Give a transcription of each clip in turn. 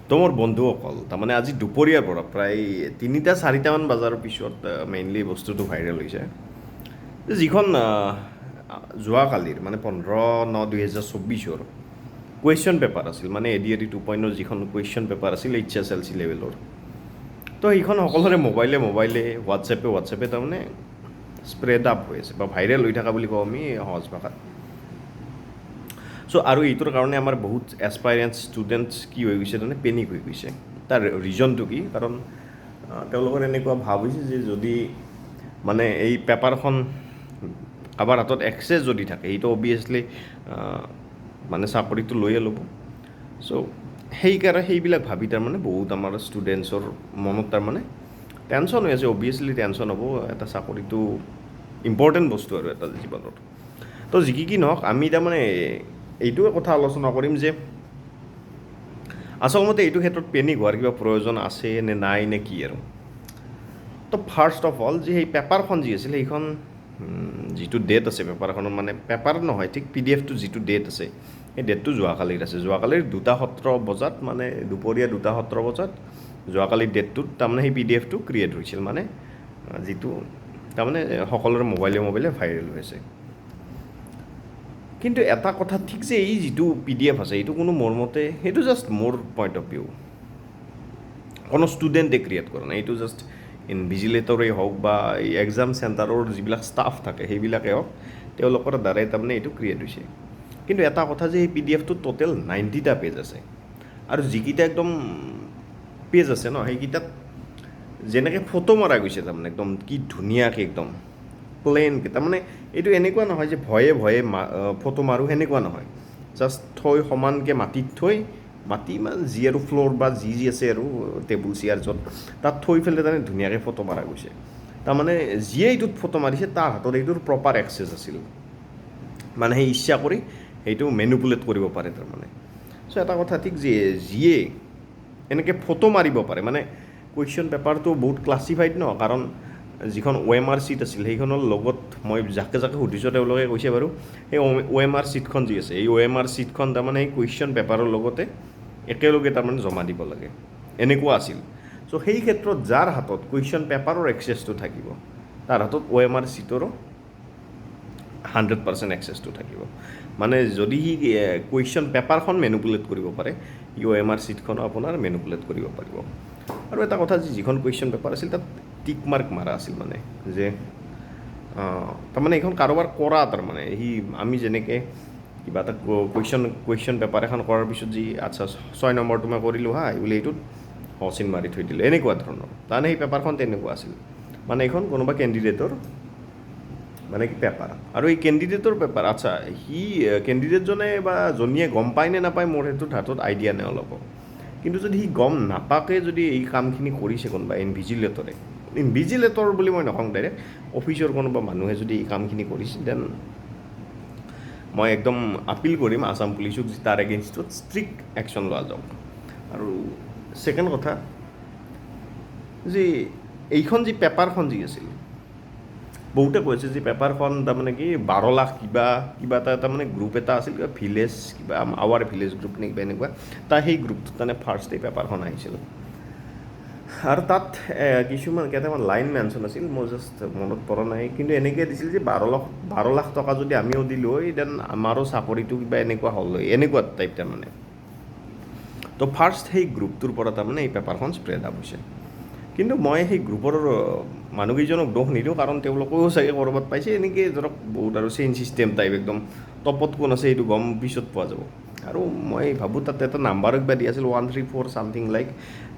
তো মোৰ বন্ধুসকল তাৰমানে আজি দুপৰীয়াৰ পৰা প্ৰায় 3টা-4টামান বজাৰ পিছত মেইনলি বস্তুটো ভাইৰেল হৈছে যে যিখন যোৱাকালিৰ মানে 15/9/2024 কুৱেশ্যন পেপাৰ আছিল মানে AD 2.0 যিখন কুৱেশ্যন পেপাৰ আছিল HSLC লেভেলৰ। তো সেইখন সকলোৰে মোবাইলে হোৱাটছএপে তাৰমানে স্প্ৰেড আপ হৈ আছে বা ভাইৰেল হৈ থকা বুলি কওঁ আমি সহজ ভাষাত। চ' আৰু এইটোৰ কাৰণে আমাৰ বহুত এছপাইৰেণ্ট ষ্টুডেণ্টছ কি হৈ গৈছে তাৰমানে পেনিক হৈ গৈছে। তাৰ ৰিজনটো কি? কাৰণ তেওঁলোকৰ এনেকুৱা ভাৱ হৈছে যে যদি মানে এই পেপাৰখন কাৰোবাৰ হাতত এক্সেছ যদি থাকে সেইটো অবভিয়াছলি মানে চাকৰিটো লৈয়ে ল'ব। চ' সেইকাৰণে সেইবিলাক ভাবি তাৰমানে বহুত আমাৰ ষ্টুডেণ্টছৰ মনত তাৰমানে টেনশ্যন হৈ আছে। অবভিয়াছলি টেনশ্যন হ'ব, এটা চাকৰিটো ইম্পৰ্টেণ্ট বস্তু আৰু এটা জীৱনত। তো যি কি নহওক আমি তাৰমানে এইটোৱে কথা আলোচনা কৰিম যে আচলতে এইটো ক্ষেত্ৰত পেনিক হোৱাৰ কিবা প্ৰয়োজন আছে নে নাই নে কি আৰু। তো ফাৰ্ষ্ট অফ অল যে সেই পেপাৰখন যি আছিল সেইখন যিটো ডেট আছে পেপাৰখনৰ মানে পেপাৰ নহয় ঠিক PDFটো যিটো ডেট আছে সেই ডেটটো যোৱাকালিৰ আছে। যোৱাকালিৰ 2:17 বজাত মানে দুপৰীয়া 2:17 বজাত যোৱাকালিৰ ডেটটোত তাৰমানে সেই PDFটো ক্ৰিয়েট হৈছিল মানে যিটো তাৰমানে সকলোৰে মোবাইলে ভাইৰেল হৈছে। কিন্তু এটা কথা ঠিক যে এই যিটো PDF আছে এইটো কোনো মোৰ মতে সেইটো জাষ্ট মোৰ পইণ্ট অফ ভিউ, কোনো ষ্টুডেণ্টে ক্ৰিয়েট কৰা নাই। এইটো জাষ্ট ইনভিজিলেটৰেই হওক বা এই এক্সাম চেণ্টাৰৰ যিবিলাক ষ্টাফ থাকে সেইবিলাকেই হওক তেওঁলোকৰ দ্বাৰাই তাৰমানে এইটো ক্ৰিয়েট হৈছে। কিন্তু এটা কথা যে এই PDFটো টোটেল 90টা পেজ আছে আৰু যিকেইটা একদম পেজ আছে ন সেইকেইটাত যেনেকৈ ফটো মৰা গৈছে তাৰমানে একদম কি ধুনীয়াকৈ একদম প্লেনকৈ। তাৰমানে এইটো এনেকুৱা নহয় যে ভয়ে ফটো মাৰোঁ, সেনেকুৱা নহয়। জাষ্ট থৈ সমানকৈ মাটিত থৈ মাটি মানে যি আৰু ফ্ল'ৰ বা যি আছে আৰু টেবুল চেয়াৰ য'ত তাত থৈ পেলাই তাৰমানে ধুনীয়াকৈ ফটো মাৰা গৈছে। তাৰমানে যিয়ে এইটোত ফটো মাৰিছে তাৰ হাতত এইটোৰ প্ৰপাৰ এক্সেছ আছিল, মানে সেই ইচ্ছা কৰি সেইটো মেনুপুলেট কৰিব পাৰে তাৰমানে। চ' এটা কথা ঠিক যে যিয়ে এনেকৈ ফটো মাৰিব পাৰে মানে কুৱেশ্যন পেপাৰটো বহুত ক্লাছিফাইড ন, কাৰণ যিখন OMR শ্বীট আছিল সেইখনৰ লগত মই যাকে সুধিছোঁ তেওঁলোকে কৈছে বাৰু সেই OMR শ্বীটখন যি আছে এই OMR শ্বীটখন তাৰমানে সেই কুৱেশ্যন পেপাৰৰ লগতে একেলগে তাৰমানে জমা দিব লাগে, এনেকুৱা আছিল। চ' সেই ক্ষেত্ৰত যাৰ হাতত কুৱেশ্যন পেপাৰৰ এক্সেছটো থাকিব তাৰ হাতত OMR শ্বীটৰো 100% এক্সেছটো থাকিব। মানে যদি সি কুৱেশ্যন পেপাৰখন মেনুপুলেট কৰিব পাৰে সি OMR শ্বীটখনো আপোনাৰ মেনুপুলেট কৰিব পাৰিব। আৰু এটা কথা যিখন কুৱেশ্যন পেপাৰ আছিল তাত টিক মাৰ্ক মাৰা আছিল, মানে যে তাৰমানে এইখন কাৰোবাৰ কৰা তাৰমানে আমি যেনেকৈ কিবা এটা কুৱেশ্যন পেপাৰ এখন কৰাৰ পিছত যি আচ্ছা 6 নম্বৰটো মই কৰিলোঁ বোলে এইটোত চিন মাৰি থৈ দিলোঁ, এনেকুৱা ধৰণৰ। তাৰমানে সেই পেপাৰখন তেনেকুৱা আছিল, মানে এইখন কোনোবা কেণ্ডিডেটৰ মানে কি পেপাৰ। আৰু এই কেণ্ডিডেটৰ পেপাৰ আচ্ছা সি কেণ্ডিডেটজনে বা জনীয়ে গম পায় নে নাপায় মোৰ সেইটোত হাতত আইডিয়া নাই অলপ। কিন্তু যদি সি গম নাপাকে যদি এই কামখিনি কৰিছে কোনোবা ইনভিজিলেটৰ বুলি মই নকওঁ, ডাইৰেক্ট অফিচৰ কোনোবা মানুহে যদি এই কামখিনি কৰিছে দেন মই একদম আপিল কৰিম আছাম পুলিচক যে তাৰ এগেইনষ্টত ষ্ট্ৰিক্ট একশ্যন লোৱা যাওক। আৰু ছেকেণ্ড কথা যে এইখন যি পেপাৰখন যি আছিল বহুতে কৈছে যে পেপাৰখন তাৰমানে কি 12 লাখ কিবা এটা তাৰমানে গ্ৰুপ এটা আছিল কিবা ভিলেজ কিবা আৱাৰ ভিলেজ গ্ৰুপ নে কিবা এনেকুৱা তাৰ সেই গ্ৰুপটোত তাৰমানে ফাৰ্ষ্ট এই পেপাৰখন আহিছিল। আৰু তাত কেইটামান লাইন মেনশ্যন আছিল, মোৰ জাষ্ট মনত পৰা নাই, কিন্তু এনেকৈ দিছিল যে 12 লাখ টকা যদি আমিও দিলোঁ হয় দেন আমাৰো চাকৰিটো কিবা এনেকুৱা হ'ল হয়, এনেকুৱা টাইপ তাৰমানে। তো ফাৰ্ষ্ট সেই গ্ৰুপটোৰ পৰা তাৰমানে এই পেপাৰখন স্প্ৰেড আপ হৈছে। কিন্তু মই সেই গ্ৰুপৰ মানুহকেইজনক দোষ নিদিওঁ, কাৰণ তেওঁলোকেও চাগে ক'ৰবাত পাইছে এনেকৈ ধৰক বহুত আৰু চেইন ছিষ্টেম টাইপ একদম টপত কোন আছে সেইটো গম পিছত পোৱা যাব। আৰু মই ভাবোঁ তাত এটা নাম্বাৰো কিবা দিয়া আছিল 134 ছামথিং লাইক,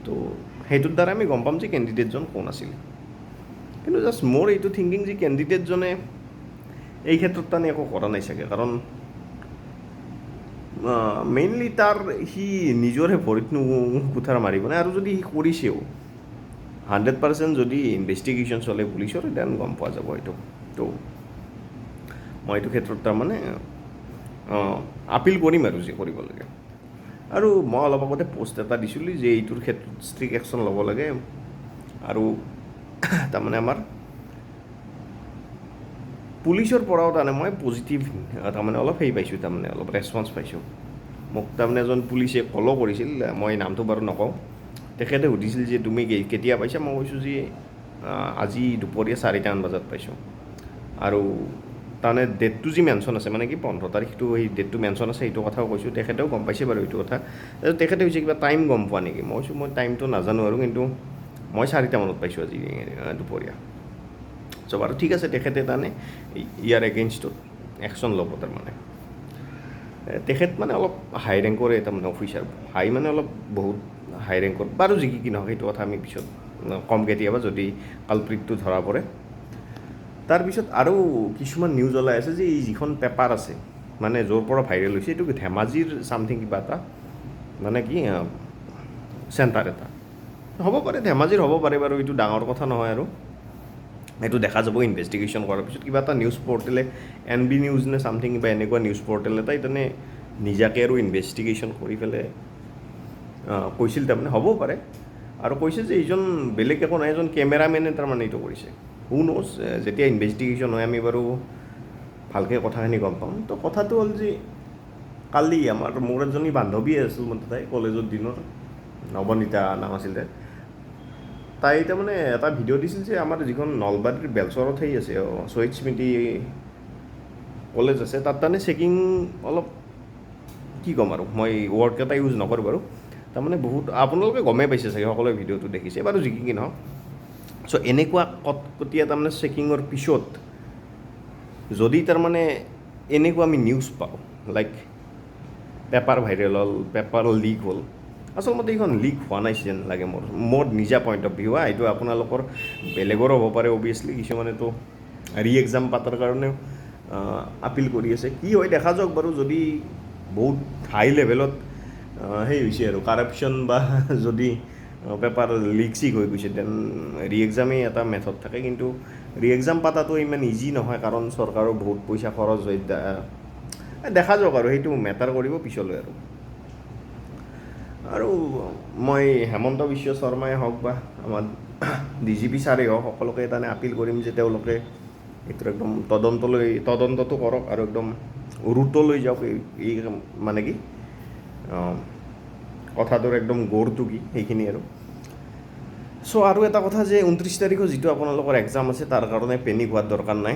তো সেইটোৰ দ্বাৰা আমি গম পাম যে কেণ্ডিডেটজন কোন আছিল। কিন্তু জাষ্ট মোৰ এইটো থিংকিং যে কেণ্ডিডেটজনে এই ক্ষেত্ৰত তাৰমানে একো কৰা নাই চাগে, কাৰণ মেইনলি সি নিজৰে ভৰিত কুঠাৰ মাৰিব নাই। আৰু যদি সি কৰিছেও 100% যদি ইনভেষ্টিগেশ্যন চলে পুলিচৰ দেন গম পোৱা যাব এইটো। তো মই এইটো ক্ষেত্ৰত তাৰমানে আপিল কৰিম আৰু যে কৰিব লাগে। আৰু মই অলপ আগতে পষ্ট এটা দিছিলোঁ যে এইটোৰ ক্ষেত্ৰত ষ্ট্ৰিক্ট একশ্যন ল'ব লাগে। আৰু তাৰমানে আমাৰ পুলিচৰ পৰাও তাৰমানে মই পজিটিভ তাৰমানে অলপ পাইছোঁ, তাৰমানে অলপ ৰেছপন্স পাইছোঁ। মোক তাৰমানে এজন পুলিচে কলো কৰিছিল, মই নামটো বাৰু নকওঁ। তেখেতে সুধিছিল যে তুমি কেতিয়া পাইছা, মই কৈছোঁ যে আজি দুপৰীয়া 4টামান বজাত পাইছোঁ। আৰু তাৰমানে ডেটটো যি মেনশ্যন আছে, মানে কি 15 তাৰিখটো সেই ডেটটো মেনশ্যন আছে, সেইটো কথাও কৈছোঁ। তেখেতেও গম পাইছে বাৰু এইটো কথা। তেখেতে হৈছে কিবা টাইম গম পোৱা নেকি, মই কৈছোঁ মই টাইমটো নাজানো আৰু, কিন্তু মই 4টামানত পাইছোঁ আজি দুপৰীয়া। চ' বাৰু ঠিক আছে, তেখেতে তাৰমানে ইয়াৰ এগেইনষ্টত একশ্যন ল'ব তাৰমানে। তেখেত মানে অলপ হাই ৰেংকৰে তাৰমানে অফিচাৰ, হাই মানে অলপ বহুত হাই ৰেংকৰ। বাৰু যি কি নহওক সেইটো কথা আমি পিছত কম কেতিয়াবা, যদি কালপ্ৰিটটো ধৰা পৰে। তাৰপিছত আৰু কিছুমান নিউজ ওলাই আছে যে এই যিখন পেপাৰ আছে, মানে য'ৰ পৰা ভাইৰেল হৈছে, এইটো ধেমাজিৰ ছামথিং কিবা এটা, মানে কি চেণ্টাৰ এটা হ'ব পাৰে, ধেমাজিৰ হ'ব পাৰে বাৰু, এইটো ডাঙৰ কথা নহয় আৰু। এইটো দেখা যাব ইনভেষ্টিগেশ্যন কৰাৰ পিছত। কিবা এটা নিউজ পৰ্টেলে, NB নিউজ নে ছামথিং কিবা এনেকুৱা নিউজ পৰ্টেল এটাই তাৰমানে নিজাকে আৰু ইনভেষ্টিগেশ্যন কৰি পেলাই কৈছিল তাৰমানে, হ'বও পাৰে। আৰু কৈছে যে এইজন বেলেগ একো নাই, এজন কেমেৰামেনে তাৰমানে এইটো কৰিছে। হু ন'জ, যেতিয়া ইনভেষ্টিগেশ্যন হয় আমি বাৰু ভালকৈ কথাখিনি গম পাম। তো কথাটো হ'ল যে কালি মোৰ এজনী বান্ধৱী আছিল, তাই কলেজৰ দিনৰ, নৱনীতা নাম আছিল তাই তাৰমানে এটা ভিডিঅ' দিছিল যে আমাৰ যিখন নলবাৰীৰ বেলচৰত সেই আছে, শ্বহীদ স্মৃতি কলেজ আছে, তাত তাৰমানে চেকিং অলপ, কি ক'ম আৰু, মই ৱৰ্ডকেইটা ইউজ নকৰোঁ বাৰু। তাৰমানে বহুত, আপোনালোকে গমেই পাইছে চাগে, সকলোৱে ভিডিঅ'টো দেখিছে বাৰু, যি কি নহওক। চ' এনেকুৱা কটকটীয়া তাৰমানে চেকিঙৰ পিছত যদি তাৰমানে এনেকুৱা আমি নিউজ পাওঁ, লাইক পেপাৰ ভাইৰেল হ'ল, পেপাৰ লিক হ'ল, আচলতে এইখন লিক হোৱা নাই যেন লাগে মোৰ নিজা পইণ্ট অফ ভিউ। এইটো আপোনালোকৰ বেলেগৰো হ'ব পাৰে অভিয়াছলি, কিছুমানেতো ৰি এক্সাম পাতাৰ কাৰণেও আপিল কৰি আছে। কি হয় দেখা যাওক বাৰু, যদি বহুত হাই লেভেলত সেই হৈছে আৰু কাৰাপশ্যন, বা যদি পেপাৰ লিক চিক হৈ গৈছে, দেন ৰি এক্সামেই এটা মেথড থাকে। কিন্তু ৰি এক্সাম পাতাটো ইমান ইজি নহয়, কাৰণ চৰকাৰৰ বহুত পইচা খৰচ হয়। দেখা যাওক আৰু, সেইটো মেটাৰ কৰিব পিছলৈ আৰু মই হেমন্ত বিশ্ব শৰ্মাই হওক বা আমাৰ DGP ছাৰেই হওক, সকলোকে তাৰমানে আপিল কৰিম যে তেওঁলোকে এইটো একদম তদন্তটো কৰক আৰু একদম ৰুটলৈ যাওক। এই মানে কি কথাটোৰ একদম গৌৰটো কি সেইখিনি আৰু। চ' আৰু এটা কথা যে 29 তাৰিখৰ যিটো আপোনালোকৰ এক্সাম আছে, তাৰ কাৰণে পেনিক হোৱাৰ দৰকাৰ নাই,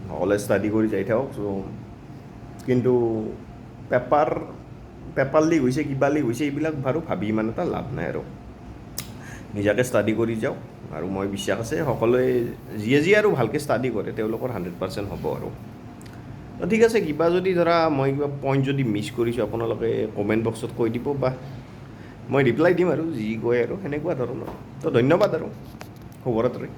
সকলোৱে ষ্টাডি কৰি যাই থাকক। চ' কিন্তু পেপাৰ লিক হৈছে, কিবা লিক হৈছে, এইবিলাক বাৰু ভাবি ইমান এটা লাভ নাই আৰু, নিজাকে ষ্টাডি কৰি যাওক। আৰু মই বিশ্বাস আছে সকলোৱে যিয়ে আৰু ভালকৈ ষ্টাডি কৰে তেওঁলোকৰ 100% হ'ব আৰু। ঠিক আছে, কিবা যদি ধৰা মই কিবা পইণ্ট যদি মিছ কৰিছোঁ, আপোনালোকে কমেণ্ট বক্সত কৈ দিব, বা মই ৰিপ্লাই দিম আৰু যি কয় আৰু, সেনেকুৱা ধৰণৰ। তো ধন্যবাদ আৰু শুভৰাত্ৰি।